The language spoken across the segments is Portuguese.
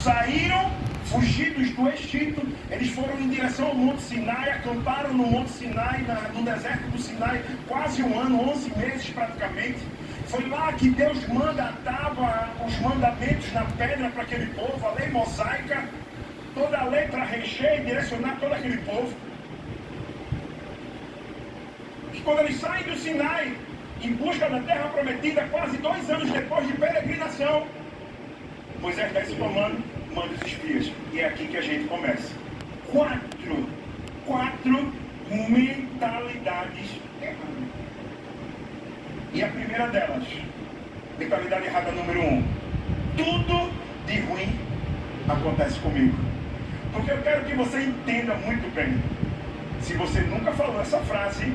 saíram fugidos do Egito, eles foram em direção ao Monte Sinai, acamparam no Monte Sinai, no deserto do Sinai, quase um ano, 11 meses praticamente. Foi lá que Deus manda a tábua, os mandamentos na pedra para aquele povo, a lei mosaica, toda a lei para reger e direcionar todo aquele povo. E quando eles saem do Sinai, em busca da terra prometida, quase 2 anos depois de peregrinação, Moisés dá esse comando, manda os espias. E é aqui que a gente começa. Quatro mentalidades erradas. E a primeira delas, mentalidade errada número 1. Tudo de ruim acontece comigo. Porque eu quero que você entenda muito bem. Se você nunca falou essa frase,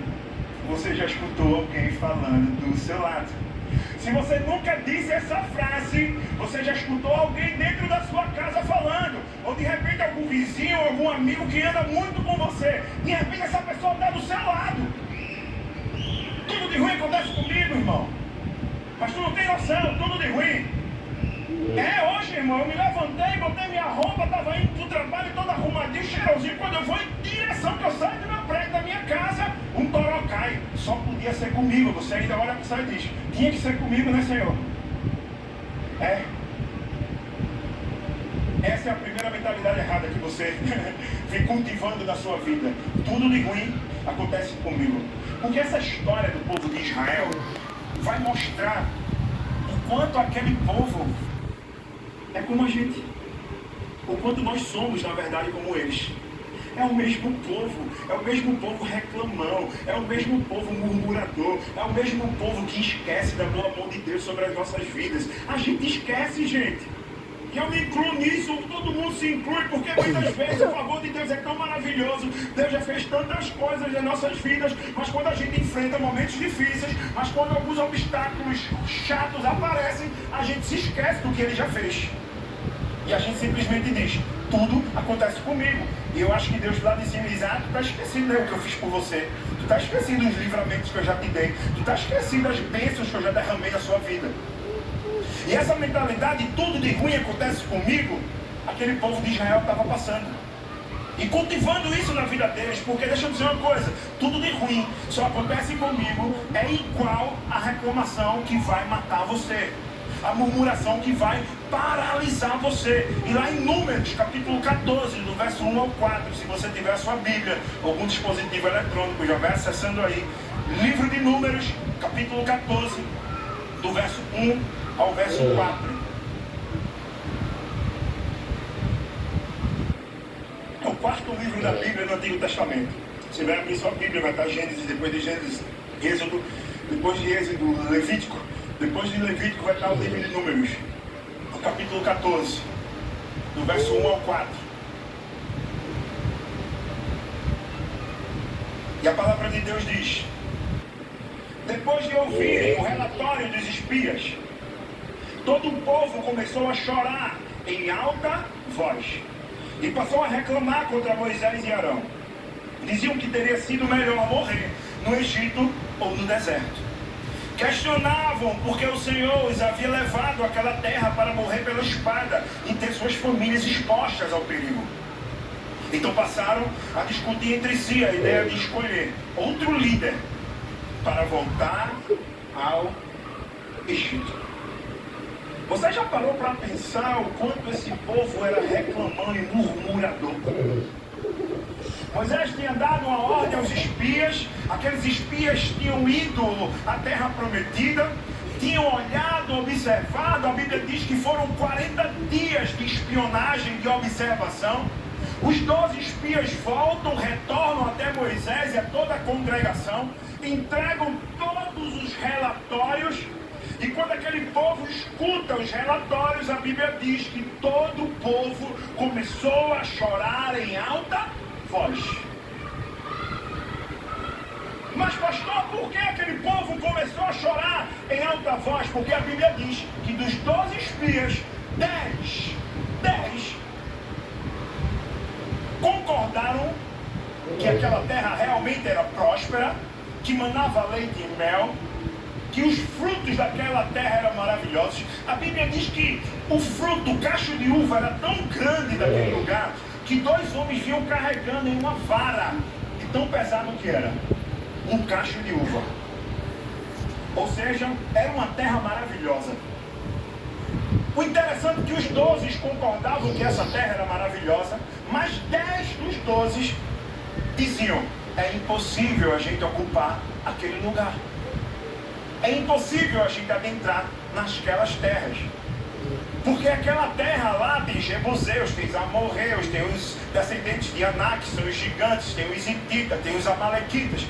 você já escutou alguém falando do seu lado. Se você nunca disse essa frase, você já escutou alguém dentro da sua casa falando. Ou de repente algum vizinho, algum amigo que anda muito com você. De repente essa pessoa está do seu lado. Tudo de ruim acontece comigo, irmão. Mas tu não tem noção, tudo de ruim. Hoje, irmão, eu me levantei, botei minha roupa, estava indo pro trabalho todo arrumadinho, cheirosinho. Quando eu vou em direção que eu saio do meu prédio, da minha casa, um toró cai. Só podia ser comigo. Você ainda olha para o céu e diz, tinha que ser comigo, né, Senhor? Essa é a primeira mentalidade errada que você vem cultivando na sua vida. Tudo de ruim acontece comigo. Porque essa história do povo de Israel vai mostrar o quanto aquele povo é como a gente. O quanto nós somos, na verdade, como eles. É o mesmo povo reclamão, é o mesmo povo murmurador, é o mesmo povo que esquece da boa mão de Deus sobre as nossas vidas. A gente esquece, gente. E eu me incluo nisso, todo mundo se inclui, porque muitas vezes o favor de Deus é tão maravilhoso, Deus já fez tantas coisas nas nossas vidas, mas quando a gente enfrenta momentos difíceis, mas quando alguns obstáculos chatos aparecem, a gente se esquece do que Ele já fez. E a gente simplesmente diz, tudo acontece comigo. E eu acho que Deus lá de cima diz, tu está esquecido, né, o que eu fiz por você. Tu está esquecido dos livramentos que eu já te dei. Tu está esquecido das bênçãos que eu já derramei na sua vida. E essa mentalidade, tudo de ruim acontece comigo, aquele povo de Israel estava passando. E cultivando isso na vida deles, porque deixa eu dizer uma coisa, tudo de ruim só acontece comigo, é igual a reclamação que vai matar você. A murmuração que vai paralisar você. E lá em Números, capítulo 14, do verso 1 ao 4, se você tiver a sua Bíblia, algum dispositivo eletrônico, já vai acessando aí. Livro de Números, capítulo 14, do verso 1 ao verso 4. É o quarto livro da Bíblia no Antigo Testamento. Você vai abrir sua Bíblia, vai estar Gênesis, depois de Gênesis, Êxodo, depois de Êxodo, Levítico. Depois de Levítico vai estar o livro de Números, o capítulo 14, do verso 1 ao 4. E a palavra de Deus diz, depois de ouvirem o relatório dos espias, todo o povo começou a chorar em alta voz e passou a reclamar contra Moisés e Arão. Diziam que teria sido melhor morrer no Egito ou no deserto. Questionavam porque o Senhor os havia levado àquela terra para morrer pela espada e ter suas famílias expostas ao perigo. Então passaram a discutir entre si a ideia de escolher outro líder para voltar ao Egito. Você já parou para pensar o quanto esse povo era reclamão e murmurador? Moisés tinha dado uma ordem aos espias, aqueles espias tinham ido à terra prometida, tinham olhado, observado, a Bíblia diz que foram 40 dias de espionagem, de observação. Os 12 espias voltam, retornam até Moisés e a toda a congregação, entregam todos os relatórios, e quando aquele povo escuta os relatórios, a Bíblia diz que todo o povo começou a chorar em alta voz. Mas pastor, por que aquele povo começou a chorar em alta voz? Porque a Bíblia diz que dos 12 espias, 10 concordaram que aquela terra realmente era próspera, que manava leite e mel, que os frutos daquela terra eram maravilhosos. A Bíblia diz que o fruto, o cacho de uva era tão grande daquele lugar, que 2 homens vinham carregando em uma vara, de tão pesado que era, um cacho de uva. Ou seja, era uma terra maravilhosa. O interessante é que os 12 concordavam que essa terra era maravilhosa, mas 10 dos 12 diziam: é impossível a gente ocupar aquele lugar. É impossível a gente adentrar naquelas terras. Porque aquela terra lá tem jebuseus, tem amorreus, tem os descendentes de Anak, são os gigantes, tem os hititas, tem os amalequitas.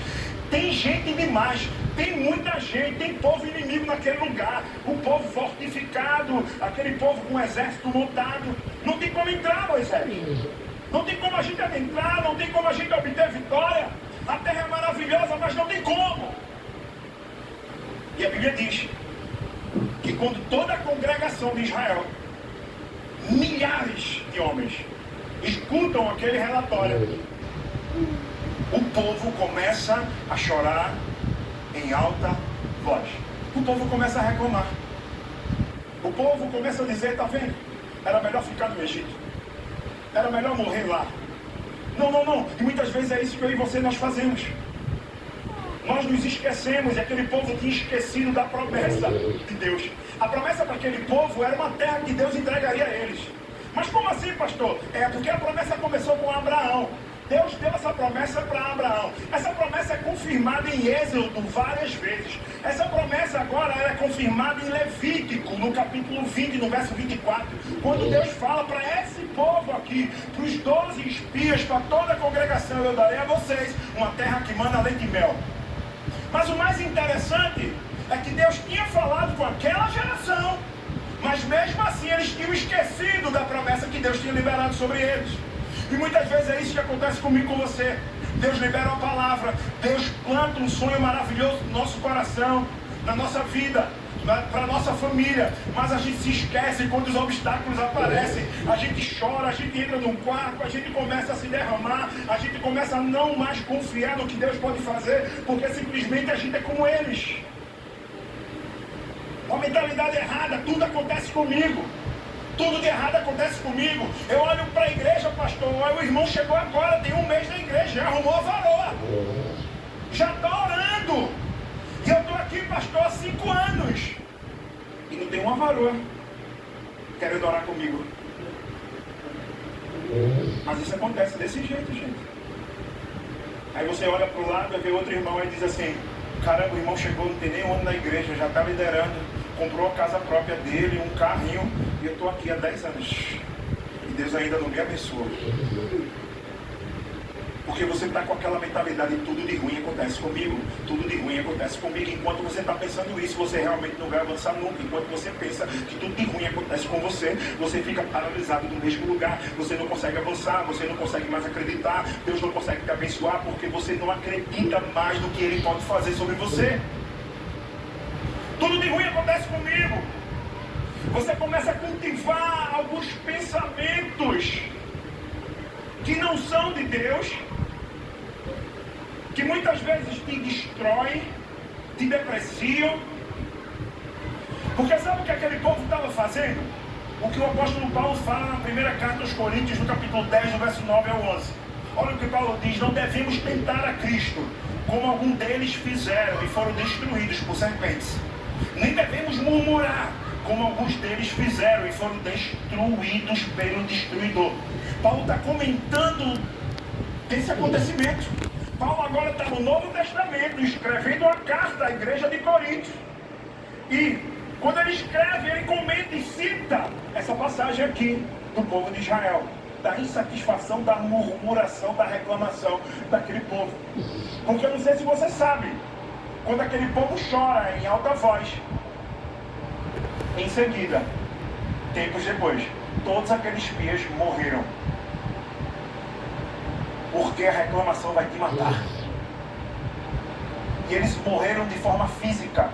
Tem gente demais, tem muita gente, tem povo inimigo naquele lugar. O povo fortificado, aquele povo com um exército montado. Não tem como entrar, Moisés. Não tem como a gente adentrar, não tem como a gente obter vitória. A terra é maravilhosa, mas não tem como. E a Bíblia diz que quando toda a congregação de Israel, milhares de homens, escutam aquele relatório, o povo começa a chorar em alta voz. O povo começa a reclamar. O povo começa a dizer: tá vendo? Era melhor ficar no Egito. Era melhor morrer lá. Não. E muitas vezes é isso que eu e você nós fazemos. Nós nos esquecemos, e aquele povo tinha esquecido da promessa de Deus. A promessa para aquele povo era uma terra que Deus entregaria a eles. Mas como assim, pastor? É porque a promessa começou com Abraão. Deus deu essa promessa para Abraão. Essa promessa é confirmada em Êxodo várias vezes. Essa promessa agora é confirmada em Levítico, no capítulo 20, no verso 24. Quando Deus fala para esse povo aqui, para os 12 espias, para toda a congregação: eu darei a vocês uma terra que manda leite e mel. Mas o mais interessante é que Deus tinha falado com aquela geração, mas mesmo assim eles tinham esquecido da promessa que Deus tinha liberado sobre eles. E muitas vezes é isso que acontece comigo e com você. Deus libera uma palavra, Deus planta um sonho maravilhoso no nosso coração, na nossa vida, para a nossa família, mas a gente se esquece quando os obstáculos aparecem. A gente chora, a gente entra num quarto, a gente começa a se derramar, a gente começa a não mais confiar no que Deus pode fazer, porque simplesmente a gente é como eles. Uma mentalidade errada. Tudo acontece comigo, tudo de errado acontece comigo. Eu olho para a igreja, pastor, o irmão chegou agora, tem 1 mês na igreja, já arrumou a varoa, já está orando. E eu estou aqui, pastor, há 5 anos e não tem uma varoa querendo orar comigo. Mas isso acontece desse jeito, gente. Aí você olha para o lado e vê outro irmão e diz assim: caramba, o irmão chegou, não tem nem um ano na igreja, já está liderando, comprou a casa própria dele, um carrinho, e eu estou aqui há 10 anos e Deus ainda não me abençoou. Porque você está com aquela mentalidade: tudo de ruim acontece comigo, tudo de ruim acontece comigo. Enquanto você está pensando isso, você realmente não vai avançar nunca. Enquanto você pensa que tudo de ruim acontece com você, você fica paralisado no mesmo lugar. Você não consegue avançar, você não consegue mais acreditar. Deus não consegue te abençoar porque você não acredita mais no que Ele pode fazer sobre você. Tudo de ruim acontece comigo. Você começa a cultivar alguns pensamentos que não são de Deus, que muitas vezes te destroem, te depreciam. Porque sabe o que aquele povo estava fazendo? O que o apóstolo Paulo fala na primeira carta aos Coríntios, no capítulo 10, do verso 9 ao 11. Olha o que Paulo diz: não devemos tentar a Cristo, como algum deles fizeram e foram destruídos por serpentes. Nem devemos murmurar, como alguns deles fizeram e foram destruídos pelo destruidor. Paulo está comentando esse acontecimento. Paulo agora está no Novo Testamento, escrevendo uma carta à igreja de Corinto. E quando ele escreve, ele comenta e cita essa passagem aqui do povo de Israel, da insatisfação, da murmuração, da reclamação daquele povo. Porque eu não sei se você sabe, quando aquele povo chora em alta voz, em seguida, tempos depois, todos aqueles espias morreram. Porque a reclamação vai te matar. E eles morreram de forma física,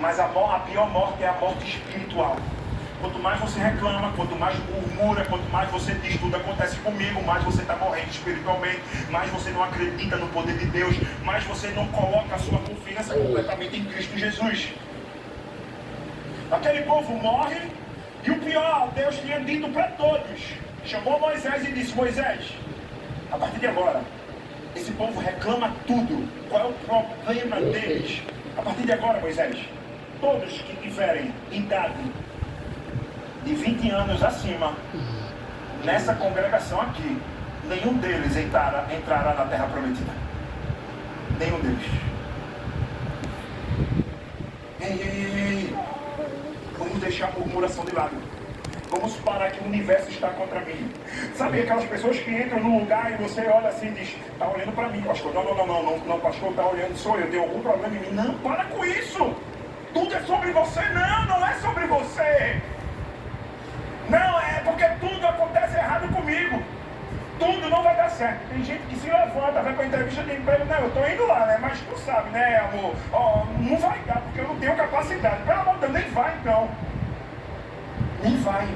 mas a pior morte é a morte espiritual. Quanto mais você reclama, quanto mais murmura, quanto mais você diz tudo acontece comigo, mais você está morrendo espiritualmente, mais você não acredita no poder de Deus, mais você não coloca a sua confiança completamente em Cristo Jesus. Aquele povo morre, e o pior, Deus tinha dito para todos. Chamou Moisés e disse: Moisés, a partir de agora, esse povo reclama tudo. Qual é o problema deles? A partir de agora, Moisés, todos que tiverem idade de 20 anos acima, nessa congregação aqui, nenhum deles entrará na terra prometida. Nenhum deles. Ei. Vamos deixar a murmuração de lado. Vamos parar que o universo está contra mim. Sabe aquelas pessoas que entram num lugar e você olha assim e diz: está olhando para mim, pastor. Não, pastor, está olhando, sou eu, tenho algum problema em mim. Não, para com isso. Tudo é sobre você. Não é sobre você. Não, é porque tudo acontece errado comigo. Tudo não vai dar certo. Tem gente que se levanta, vai para a entrevista de emprego. Não, eu estou indo lá, né? Mas tu sabe, né, amor? Não vai dar, porque eu não tenho capacidade. Pelo amor de Deus, nem vai então. Nem vai.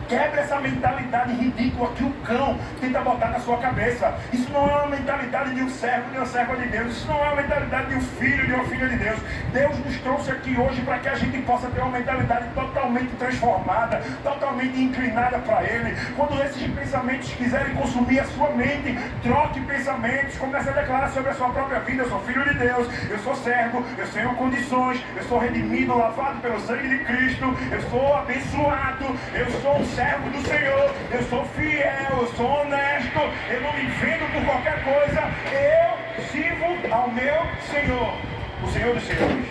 Quebra essa mentalidade ridícula que o cão tenta botar na sua cabeça. Isso não é uma mentalidade de um servo, de uma serva de Deus. Isso não é uma mentalidade de um filho, de uma filha de Deus. Deus nos trouxe aqui hoje para que a gente possa ter uma mentalidade totalmente transformada, totalmente inclinada para Ele. Quando esses pensamentos quiserem consumir a sua mente, troque pensamentos, comece a declarar sobre a sua própria vida: eu sou filho de Deus, eu sou servo, eu tenho condições, eu sou redimido, lavado pelo sangue de Cristo, eu sou abençoado, eu sou um servo do Senhor, eu sou fiel, eu sou honesto, eu não me vendo por qualquer coisa, eu sirvo ao meu Senhor, o Senhor dos Senhores,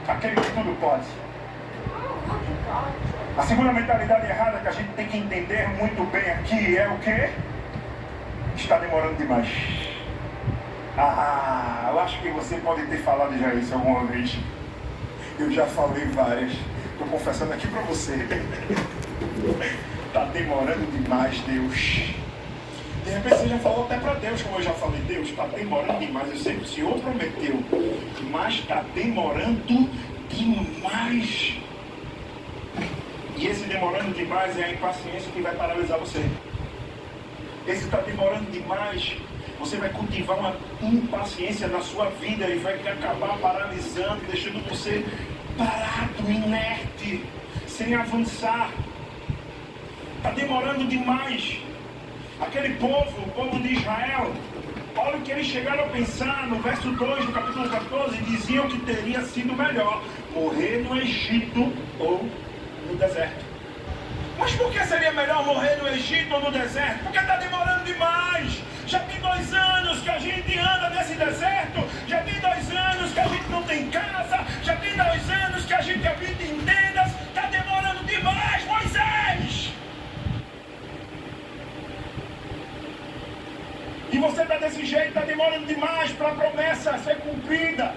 aquele que tudo pode. A segunda mentalidade errada que a gente tem que entender muito bem aqui é o que? Está demorando demais. Eu acho que você pode ter falado já isso alguma vez. Eu já falei várias. Estou confessando aqui para você. Está demorando demais, Deus. De repente você já falou até para Deus, como eu já falei: Deus, está demorando demais. Eu sei que o Senhor prometeu, mas está demorando demais. E esse demorando demais é a impaciência que vai paralisar você. Esse está demorando demais, você vai cultivar uma impaciência na sua vida e vai acabar paralisando, deixando você parado, inerte, sem avançar. Está demorando demais. Aquele povo, o povo de Israel, olha o que eles chegaram a pensar no verso 2 do capítulo 14, diziam que teria sido melhor morrer no Egito ou no deserto. Mas por que seria melhor morrer no Egito ou no deserto? Porque está demorando demais. Já tem 2 anos que a gente anda nesse deserto, já tem 2 anos que a gente não tem casa, já tem 2 anos que a gente habita em tendas. Está demorando demais, Moisés. E você está desse jeito, está demorando demais para a promessa ser cumprida.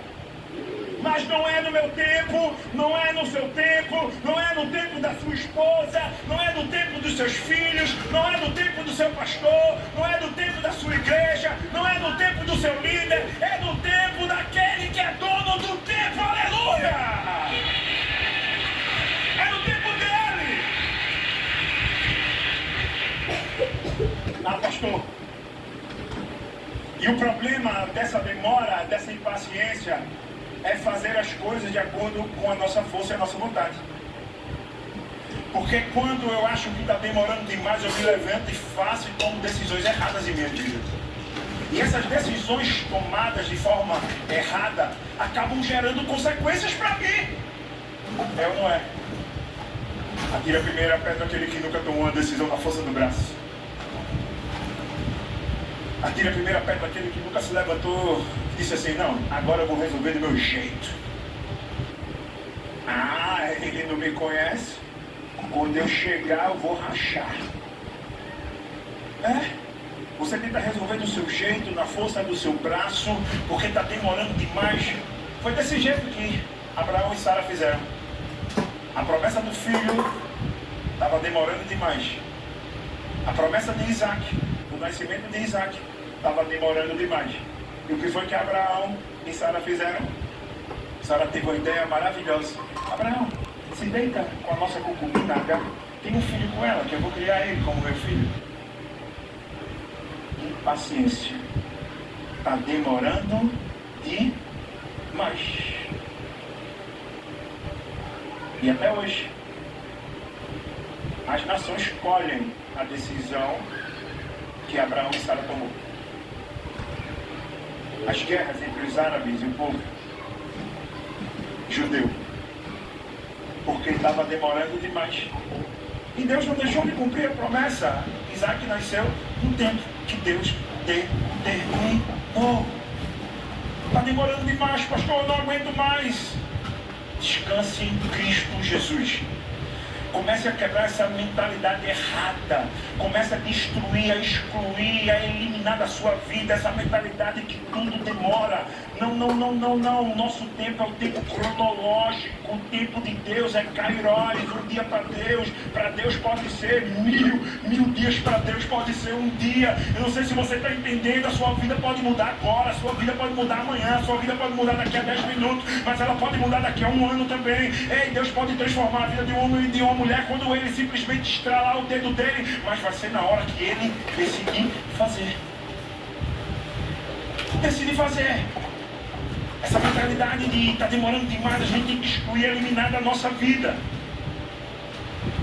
Mas não é no meu tempo, não é no seu tempo, não é no tempo da sua esposa, não é no tempo dos seus filhos, não é no tempo do seu pastor, não é no tempo da sua igreja, não é no tempo do seu líder, é no tempo daquele que é dono do tempo, aleluia! É no tempo dele! Pastor. E o problema dessa demora, dessa impaciência, é fazer as coisas de acordo com a nossa força e a nossa vontade. Porque quando eu acho que está demorando demais, eu me levanto e faço e tomo decisões erradas em minha vida. E essas decisões tomadas de forma errada acabam gerando consequências para mim. É ou não é? Atira a primeira pedra aquele que nunca tomou uma decisão na força do braço. Atira a primeira pedra aquele que nunca se levantou e disse assim: não, agora eu vou resolver do meu jeito. Ah, ele não me conhece? Quando eu chegar eu vou rachar. Você tenta resolver do seu jeito, na força do seu braço, porque está demorando demais. Foi desse jeito que Abraão e Sara fizeram. A promessa do filho estava demorando demais. A promessa de Isaac, o nascimento de Isaac, estava demorando demais. E o que foi que Abraão e Sara fizeram? Sara teve uma ideia maravilhosa. Abraão, se deita com a nossa concubina H, tem um filho com ela, que eu vou criar ele como meu filho. Impaciência. Está demorando demais. E até hoje, as nações escolhem a decisão que Abraão e Sara tomou. As guerras entre os árabes e o povo judeu, porque estava demorando demais. E Deus não deixou de cumprir a promessa. Isaac nasceu no tempo que Deus determinou. Está demorando demais, pastor, eu não aguento mais. Descanse em Cristo Jesus. Comece a quebrar essa mentalidade errada. Comece a destruir, a excluir, a eliminar da sua vida essa mentalidade que tudo demora. Não. O nosso tempo é o tempo cronológico. O tempo de Deus é Kairos. Um dia para Deus pode ser mil dias para Deus pode ser um dia. Eu não sei se você está entendendo. A sua vida pode mudar agora, a sua vida pode mudar amanhã, a sua vida pode mudar daqui a 10 minutos, mas ela pode mudar daqui a um ano também. Ei, Deus pode transformar a vida de um homem e de uma mulher quando ele simplesmente estralar o dedo dele, mas vai ser na hora que ele decidir fazer. Decidir fazer. Essa mentalidade de está demorando demais, a gente tem que excluir, eliminar da nossa vida.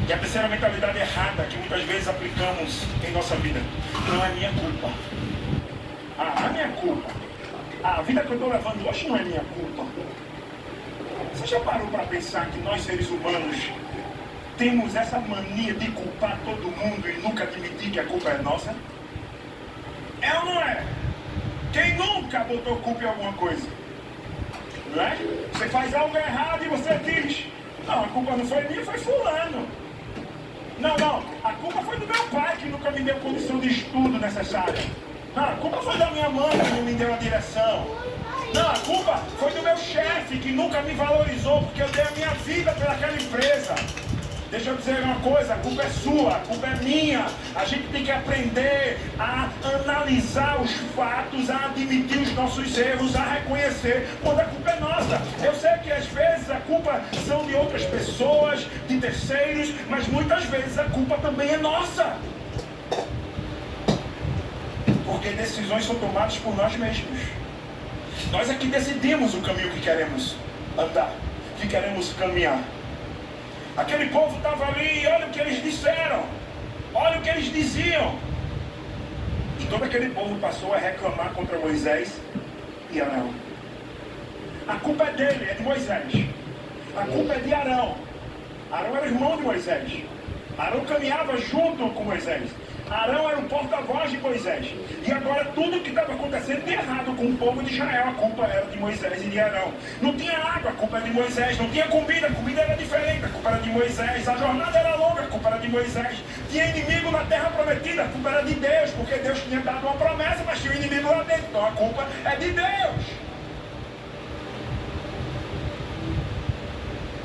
E a terceira mentalidade errada que muitas vezes aplicamos em nossa vida: não é minha culpa. Não é minha culpa. A vida que eu estou levando hoje não é minha culpa. Você já parou para pensar que nós, seres humanos, temos essa mania de culpar todo mundo e nunca admitir que a culpa é nossa? É ou não é? Quem nunca botou culpa em alguma coisa? Não é? Você faz algo errado e você diz: não, a culpa não foi minha, foi fulano. Não, a culpa foi do meu pai que nunca me deu condição de estudo necessária. Não, a culpa foi da minha mãe que não me deu a direção. Não, a culpa foi do meu chefe que nunca me valorizou porque eu dei a minha vida pelaquela empresa. Deixa eu dizer uma coisa, a culpa é sua, a culpa é minha. A gente tem que aprender a analisar os fatos, a admitir os nossos erros, a reconhecer quando a culpa é nossa. Eu sei que às vezes a culpa são de outras pessoas, de terceiros, mas muitas vezes a culpa também é nossa. Porque decisões são tomadas por nós mesmos. Nós é que decidimos o caminho que queremos andar, que queremos caminhar. Aquele povo estava ali e olha o que eles disseram. Olha o que eles diziam. E todo aquele povo passou a reclamar contra Moisés e Arão. A culpa é dele, é de Moisés. A culpa é de Arão. Arão era irmão de Moisés. Arão caminhava junto com Moisés. Arão era o porta-voz de Moisés. E agora tudo que estava acontecendo de errado com o povo de Israel, a culpa era de Moisés e de Arão. Não tinha água, a culpa era de Moisés. Não tinha comida, a comida era diferente, a culpa era de Moisés. A jornada era longa, a culpa era de Moisés. Tinha inimigo na terra prometida, a culpa era de Deus, porque Deus tinha dado uma promessa, mas tinha um inimigo lá dentro. Então a culpa é de Deus.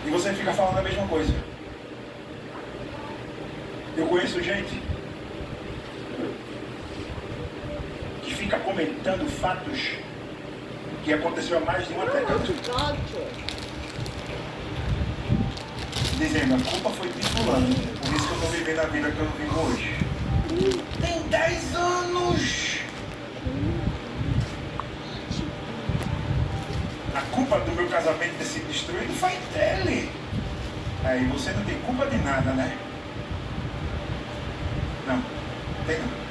E você fica falando a mesma coisa. Eu conheço gente que fica comentando fatos que aconteceu há mais de uma década, dizendo: a culpa foi de fulano, por isso que eu estou vivendo a vida que eu não vivo hoje. Tem 10 anos. A culpa do meu casamento ter sido destruído foi dele. Aí você não tem culpa de nada, né? Não, tem não.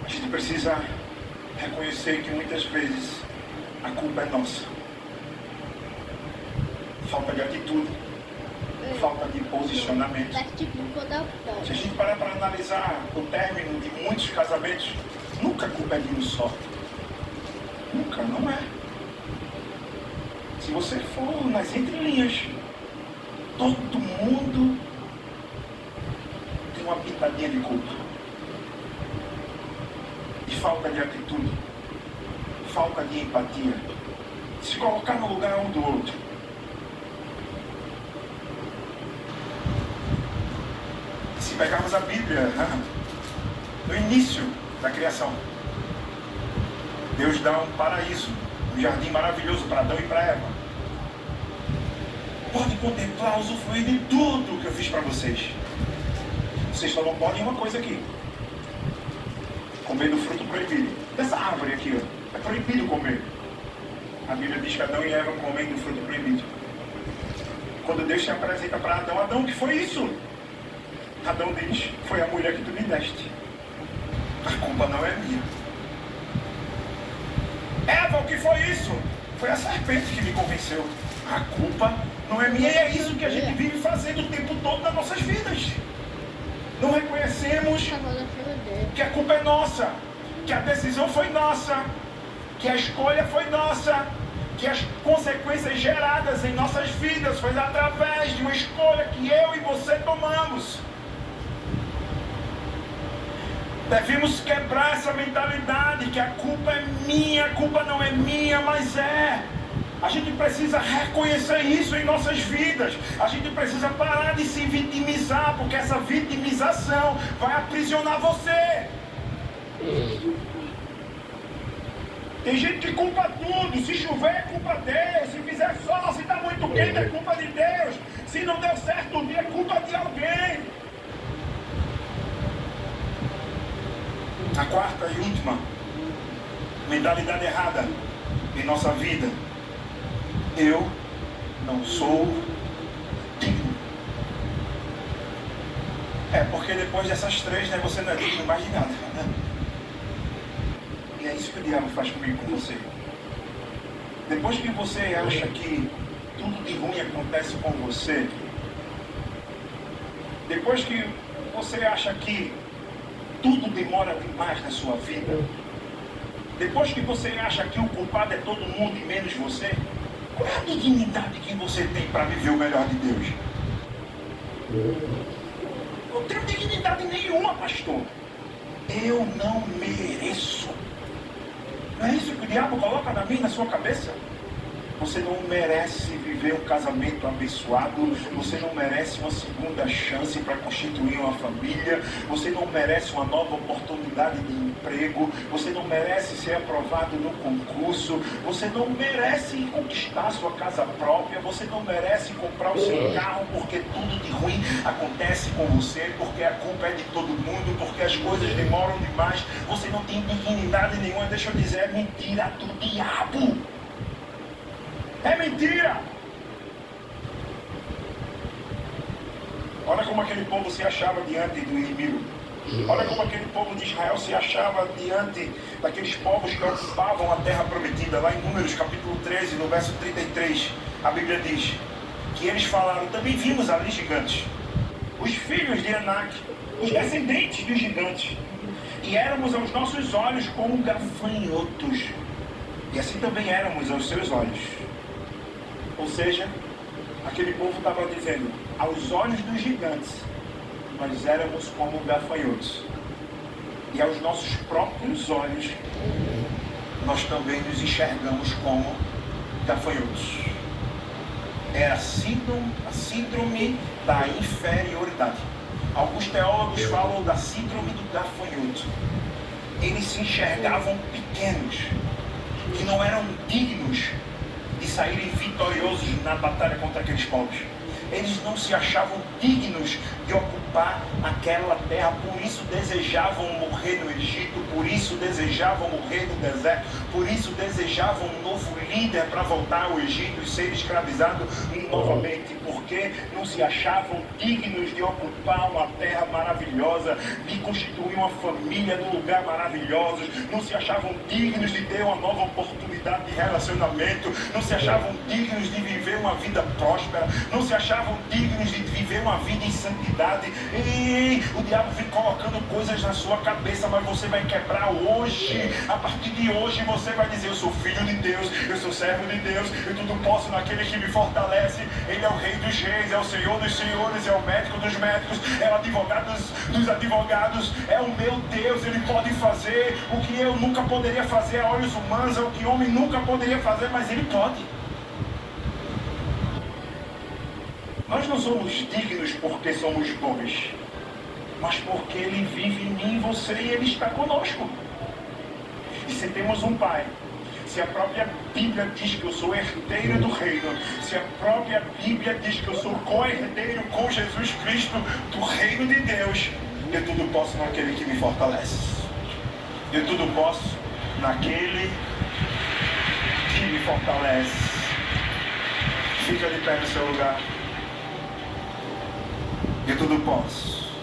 A gente precisa reconhecer que muitas vezes a culpa é nossa. Falta de atitude, falta de posicionamento. Se a gente parar para analisar o término de muitos casamentos, nunca a culpa é de um só. Nunca, não é. Se você for nas entrelinhas, todo mundo tem uma pitadinha de culpa. De falta de atitude, falta de empatia, se colocar no lugar um do outro. Se pegarmos a Bíblia, no início da criação, Deus dá um paraíso, um jardim maravilhoso para Adão e para Eva. pode contemplar, usufruir de tudo que eu fiz para vocês. Vocês só não podem uma coisa aqui: comer do fruto proibido. Dessa árvore aqui, ó. É proibido comer. A Bíblia diz que Adão e Eva comem do fruto proibido. Quando Deus se apresenta para Adão: Adão, o que foi isso? Adão diz: foi a mulher que tu me deste. A culpa não é minha. Eva, o que foi isso? Foi a serpente que me convenceu. A culpa não é minha. E é isso que a gente vive fazendo o tempo todo nas nossas vidas. Não reconhecemos que a culpa é nossa, que a decisão foi nossa, que a escolha foi nossa, que as consequências geradas em nossas vidas foi através de uma escolha que eu e você tomamos. Devemos quebrar essa mentalidade que a culpa é minha, a culpa não é minha, mas é. A gente precisa reconhecer isso em nossas vidas. A gente precisa parar de se vitimizar, porque essa vitimização vai aprisionar você. Tem gente que culpa tudo. Se chover é culpa de Deus, se fizer sol, se está muito quente é culpa de Deus, se não deu certo o dia é culpa de alguém. A quarta e última mentalidade errada em nossa vida: eu não sou digno. Porque depois dessas três, né, você não é digno mais de nada, né? E é isso que o diabo faz comigo, com você. Depois que você acha que tudo de ruim acontece com você, depois que você acha que tudo demora demais na sua vida, depois que você acha que o culpado é todo mundo e menos você, qual é a dignidade que você tem para viver o melhor de Deus? Não tenho dignidade nenhuma, pastor. Eu não mereço. Não é isso que o diabo coloca na minha, na sua cabeça? Você não merece viver um casamento abençoado. Você não merece uma segunda chance para constituir uma família. Você não merece uma nova oportunidade de emprego. Você não merece ser aprovado no concurso. Você não merece conquistar sua casa própria. Você não merece comprar o seu carro, porque tudo de ruim acontece com você, porque a culpa é de todo mundo, porque as coisas demoram demais. Você não tem dignidade nenhuma. Deixa eu dizer, é mentira do diabo. É mentira! Olha como aquele povo se achava diante do inimigo. Olha como aquele povo de Israel se achava diante daqueles povos que ocupavam a terra prometida. Lá em Números capítulo 13, no verso 33, a Bíblia diz que eles falaram: também vimos ali gigantes, os filhos de Anak, os descendentes dos gigantes, e éramos aos nossos olhos como gafanhotos, e assim também éramos aos seus olhos. Ou seja, aquele povo estava dizendo: aos olhos dos gigantes, nós éramos como gafanhotos. E aos nossos próprios olhos, nós também nos enxergamos como gafanhotos. É a síndrome da inferioridade. Alguns teólogos falam da síndrome do gafanhoto. Eles se enxergavam pequenos, que não eram dignos de saírem vitoriosos na batalha contra aqueles povos. Eles não se achavam dignos de ocupar aquela terra, por isso desejavam morrer no Egito, por isso desejavam morrer no deserto, por isso desejavam um novo líder para voltar ao Egito e ser escravizado novamente, porque não se achavam dignos de ocupar uma terra maravilhosa, de constituir uma família num lugar maravilhoso, não se achavam dignos de ter uma nova oportunidade de relacionamento, não se achavam dignos de viver uma vida próspera, não se achavam dignos de viver uma vida em santidade. E o diabo vem colocando coisas na sua cabeça, mas você vai quebrar hoje. A partir de hoje você vai dizer: eu sou filho de Deus, eu sou servo de Deus, eu tudo posso naquele que me fortalece. Ele é o rei dos reis, é o senhor dos senhores, é o médico dos médicos, é o advogado dos advogados, é o meu Deus. Ele pode fazer o que eu nunca poderia fazer a olhos humanos, é o que homem nunca poderia fazer, mas ele pode. Nós não somos dignos porque somos bons, mas porque Ele vive em mim e você, e Ele está conosco. E se temos um Pai, Se a própria Bíblia diz que eu sou herdeiro do reino, se a própria Bíblia diz que eu sou co-herdeiro com Jesus Cristo do reino de Deus, eu tudo posso naquele que me fortalece. Eu tudo posso naquele que me fortalece. Fica de pé no seu lugar. Eu tudo posso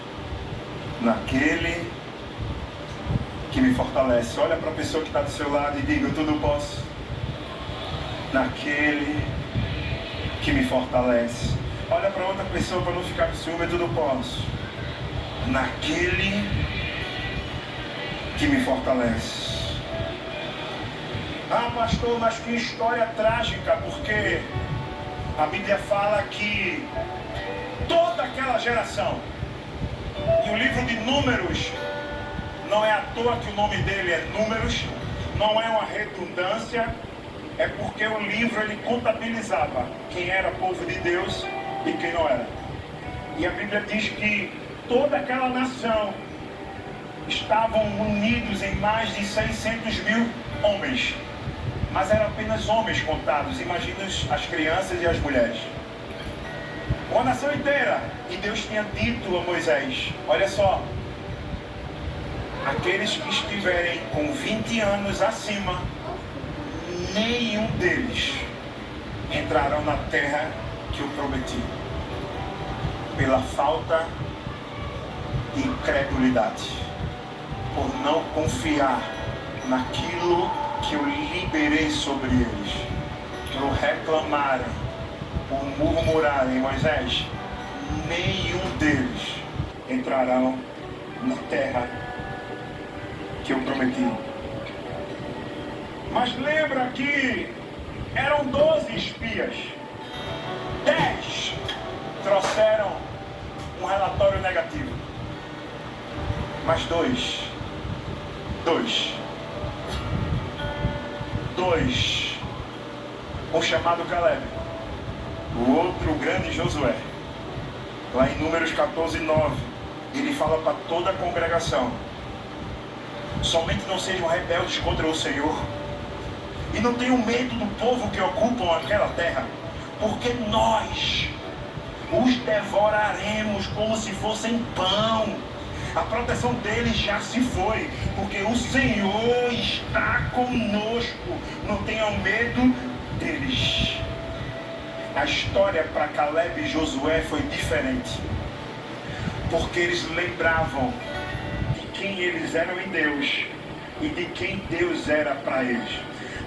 naquele que me fortalece. Olha para a pessoa que está do seu lado e diga: eu tudo posso naquele que me fortalece. Olha para outra pessoa para não ficar com ciúme: eu tudo posso naquele que me fortalece. Ah, pastor, mas que história trágica, porque a Bíblia fala que toda aquela geração, e o livro de Números, não é à toa que o nome dele é Números, não é uma redundância, é porque o livro ele contabilizava quem era povo de Deus e quem não era. E a Bíblia diz que toda aquela nação estavam unidos em mais de 600 mil homens, mas eram apenas homens contados. Imagina as crianças e as mulheres. Uma nação inteira. E Deus tinha dito a Moisés: olha só, aqueles que estiverem com 20 anos acima, nenhum deles entrarão na terra que eu prometi, pela falta de incredulidade, por não confiar naquilo que eu liberei sobre eles, por reclamarem, por murmurarem. Moisés, nenhum deles entrarão na terra que eu prometi. Mas lembra que eram 12 espias, 10 trouxeram um relatório negativo, mas dois, um chamado Caleb, o outro o grande Josué. Lá em Números 14:9, ele fala para toda a congregação: somente não sejam rebeldes contra o Senhor, e não tenham medo do povo que ocupam aquela terra, porque nós os devoraremos como se fossem pão. A proteção deles já se foi, porque o Senhor está conosco. Não tenham medo deles. A história para Caleb e Josué foi diferente, porque eles lembravam de quem eles eram em Deus e de quem Deus era para eles.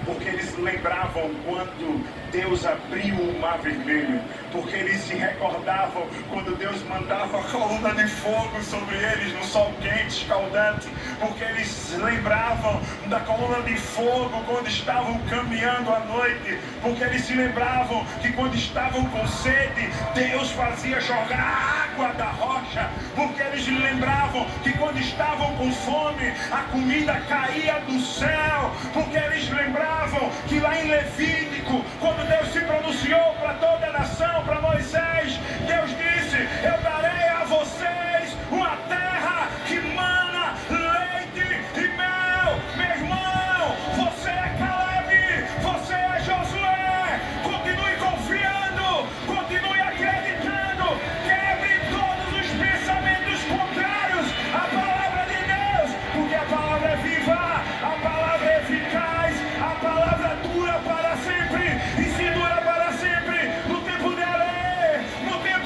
Porque eles lembravam quando Deus abriu o mar vermelho, porque eles se recordavam quando Deus mandava a coluna de fogo sobre eles no sol quente, escaldante, porque eles lembravam da coluna de fogo quando estavam caminhando à noite, porque eles se lembravam que quando estavam com sede, Deus fazia jorrar água da rocha, porque eles lembravam que quando estavam com fome, a comida caía do céu, porque eles lembravam que lá em Levítico, quando Deus se pronunciou para toda a nação, para Moisés, Deus disse: eu darei a vocês uma terra que mana leite e mel. Meu irmão, você é Caleb, você é Josué. Continue confiando, continue acreditando, quebre todos os pensamentos contrários à palavra de Deus, porque a palavra é viva, a palavra é eficaz, a palavra dura para sempre, e se dura para sempre, no tempo dela, no tempo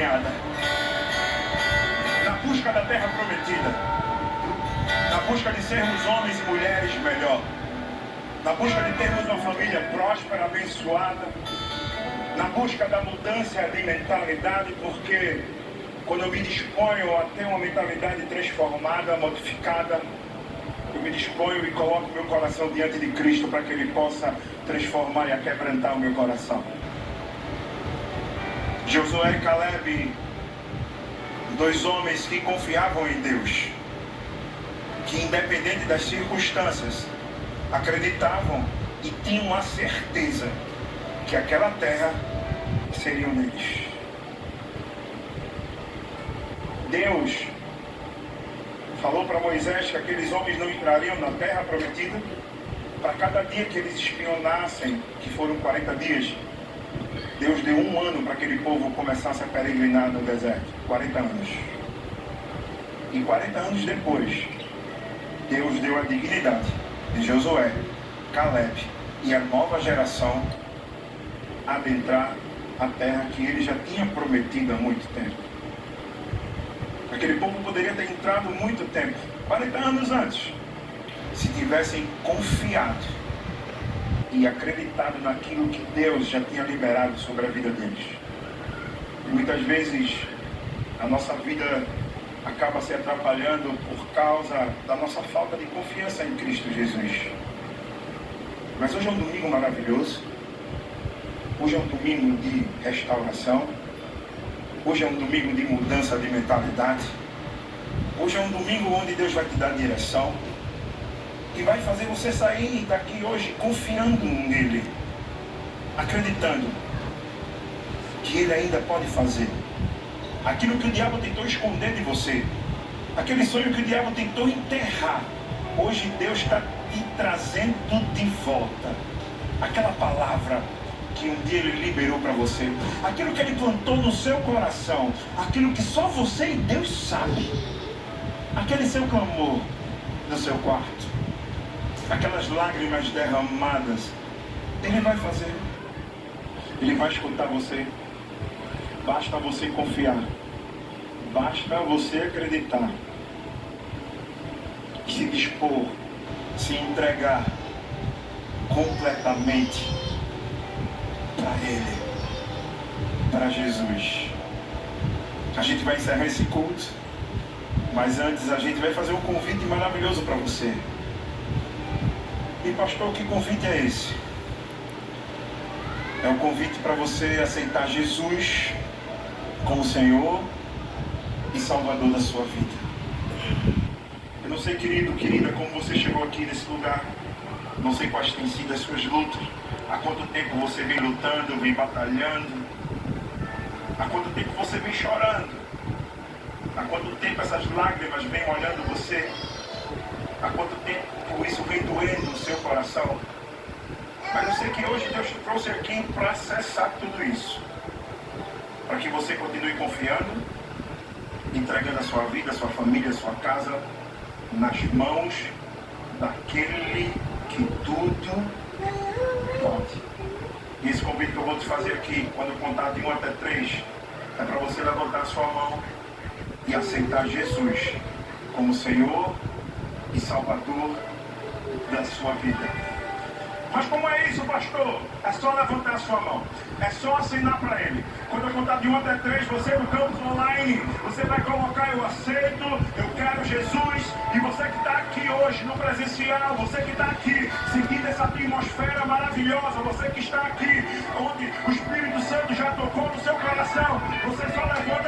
caminhada, na busca da terra prometida, na busca de sermos homens e mulheres melhor, na busca de termos uma família próspera, abençoada, na busca da mudança de mentalidade, porque quando eu me disponho a ter uma mentalidade transformada, modificada, eu me disponho e coloco meu coração diante de Cristo para que Ele possa transformar e aquebrantar o meu coração. Josué e Caleb, dois homens que confiavam em Deus, que independente das circunstâncias, acreditavam e tinham a certeza que aquela terra seria deles. Deus falou para Moisés que aqueles homens não entrariam na terra prometida. Para cada dia que eles espionassem, que foram 40 dias, Deus deu 1 ano para aquele povo começasse a peregrinar no deserto. 40 anos. E 40 anos depois, Deus deu a dignidade de Josué, Caleb e a nova geração adentrar a terra que Ele já tinha prometido há muito tempo. Aquele povo poderia ter entrado muito tempo, 40 anos antes, se tivessem confiado e acreditado naquilo que Deus já tinha liberado sobre a vida deles. E muitas vezes a nossa vida acaba se atrapalhando por causa da nossa falta de confiança em Cristo Jesus. Mas hoje é um domingo maravilhoso. Hoje é um domingo de restauração. Hoje é um domingo de mudança de mentalidade. Hoje é um domingo onde Deus vai te dar direção e vai fazer você sair daqui hoje confiando nele, acreditando que Ele ainda pode fazer aquilo que o diabo tentou esconder de você, aquele sonho que o diabo tentou enterrar. Hoje Deus está te trazendo de volta aquela palavra que um dia Ele liberou para você, aquilo que Ele plantou no seu coração, aquilo que só você e Deus sabe, aquele seu clamor no seu quarto, aquelas lágrimas derramadas. Ele vai fazer, Ele vai escutar você. Basta você confiar, basta você acreditar, se dispor, se entregar completamente para Ele, para Jesus. A gente vai encerrar esse culto, mas antes a gente vai fazer um convite maravilhoso para você. E pastor, que convite é esse? É um convite para você aceitar Jesus como Senhor e Salvador da sua vida. Eu não sei, querido, querida, como você chegou aqui nesse lugar. Não sei quais têm sido as suas lutas. Há quanto tempo você vem lutando, vem batalhando? Há quanto tempo você vem chorando? Há quanto tempo essas lágrimas vêm molhando você? Há quanto tempo isso vem doendo no seu coração? Mas eu sei que hoje Deus te trouxe aqui para acessar tudo isso, para que você continue confiando, entregando a sua vida, a sua família, a sua casa nas mãos daquele que tudo pode. E esse convite que eu vou te fazer aqui, quando eu contar de 1 até 3, é para você levantar a sua mão e aceitar Jesus como Senhor e Salvador da sua vida. Mas como é isso, pastor? É só levantar a sua mão, é só assinar para Ele. Quando eu contar de 1 até 3, você no campus online, você vai colocar: eu aceito, eu quero Jesus. E você que está aqui hoje no presencial, você que está aqui sentindo essa atmosfera maravilhosa, você que está aqui onde o Espírito Santo já tocou no seu coração, você só levanta